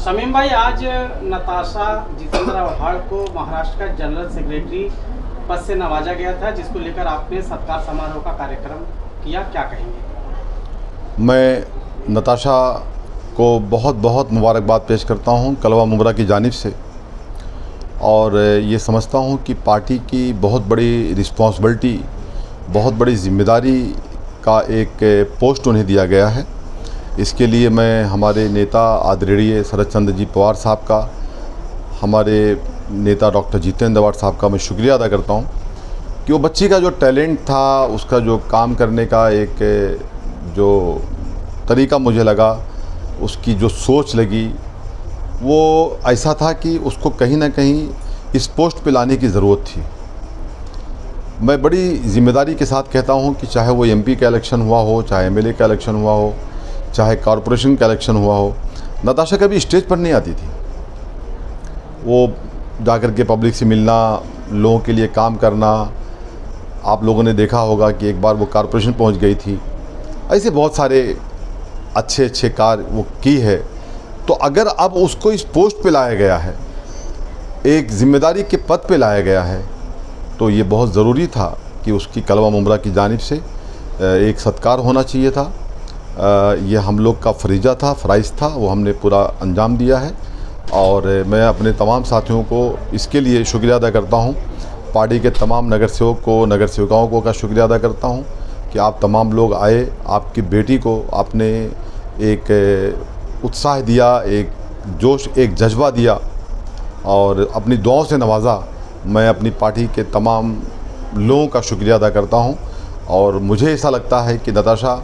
शमीम भाई, आज नताशा जितेंद्र आव्हाड को महाराष्ट्र का जनरल सेक्रेटरी पद से नवाजा गया था, जिसको लेकर आपने सत्कार समारोह का कार्यक्रम किया, क्या कहेंगे? मैं नताशा को बहुत बहुत मुबारकबाद पेश करता हूं कलवा मुमरा की जानिब से, और ये समझता हूं कि पार्टी की बहुत बड़ी रिस्पांसिबिलिटी, बहुत बड़ी ज़िम्मेदारी का एक पोस्ट उन्हें दिया गया है। इसके लिए मैं हमारे नेता आदरणीय शरद चंद्र जी पवार साहब का, हमारे नेता डॉक्टर जितेंद्र आव्हाड साहब का मैं शुक्रिया अदा करता हूं कि वो बच्ची का जो टैलेंट था, उसका जो काम करने का एक जो तरीका मुझे लगा, उसकी जो सोच लगी, वो ऐसा था कि उसको कहीं ना कहीं इस पोस्ट पे लाने की ज़रूरत थी। मैं बड़ी ज़िम्मेदारी के साथ कहता हूं कि चाहे वो एमपी का इलेक्शन हुआ हो, चाहे एमएलए का इलेक्शन हुआ हो, चाहे कॉरपोरेशन का इलेक्शन हुआ हो, नताशा कभी स्टेज पर नहीं आती थी। वो जाकर के पब्लिक से मिलना, लोगों के लिए काम करना, आप लोगों ने देखा होगा कि एक बार वो कॉरपोरेशन पहुंच गई थी। ऐसे बहुत सारे अच्छे अच्छे कार्य वो की है। तो अगर अब उसको इस पोस्ट पे लाया गया है, एक ज़िम्मेदारी के पद पे लाया गया है, तो ये बहुत ज़रूरी था कि उसकी कलवा मुमरा की जानिब से एक सत्कार होना चाहिए था। ये हम लोग का फरीज़ा था, फ़राइज़ था, वो हमने पूरा अंजाम दिया है। और मैं अपने तमाम साथियों को इसके लिए शुक्रिया अदा करता हूँ। पार्टी के तमाम नगर सेवक को, नगर सेविकाओं को का शुक्रिया अदा करता हूँ कि आप तमाम लोग आए, आपकी बेटी को आपने एक उत्साह दिया, एक जोश, एक जज्बा दिया और अपनी दुआओं से नवाजा। मैं अपनी पार्टी के तमाम लोगों का शुक्रिया अदा करता हूँ। और मुझे ऐसा लगता है कि नताशा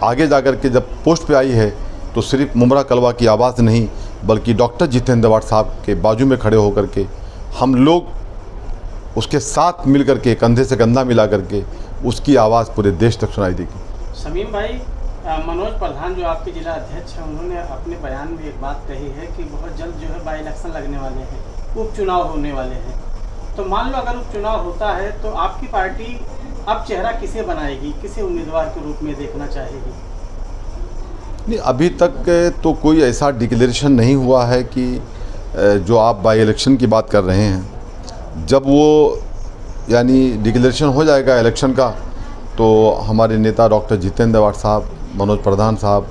आगे जाकर के जब पोस्ट पे आई है, तो सिर्फ मुमरा कलवा की आवाज़ नहीं, बल्कि डॉक्टर जितेंद्र आव्हाड साहब के बाजू में खड़े होकर के हम लोग उसके साथ मिल कर के, कंधे से कंधा मिला करके उसकी आवाज़ पूरे देश तक सुनाई देगी। शमीम भाई, मनोज प्रधान जो आपके जिला अध्यक्ष हैं, उन्होंने अपने बयान में एक बात कही है कि बहुत जल्द जो है बाई इलेक्शन लगने वाले हैं, उपचुनाव होने वाले हैं। तो मान लो अगर उपचुनाव होता है तो आपकी पार्टी अब चेहरा किसे बनाएगी, किसे उम्मीदवार के रूप में देखना चाहेगी? नहीं, अभी तक तो कोई ऐसा डिक्लेरेशन नहीं हुआ है कि जो आप बाई इलेक्शन की बात कर रहे हैं। जब वो यानी डिक्लेरेशन हो जाएगा इलेक्शन का, तो हमारे नेता डॉक्टर जितेंद्र आव्हाड साहब, मनोज प्रधान साहब,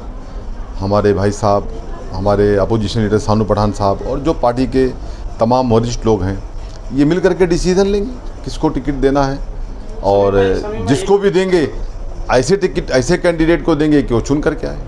हमारे भाई साहब, हमारे अपोजिशन लीडर सानू पठान साहब और जो पार्टी के तमाम वरिष्ठ लोग हैं, ये मिल करके डिसीजन लेंगे किसको टिकट देना है। और जिसको भी देंगे, ऐसे टिकट, ऐसे कैंडिडेट को देंगे कि वो चुन करके आए।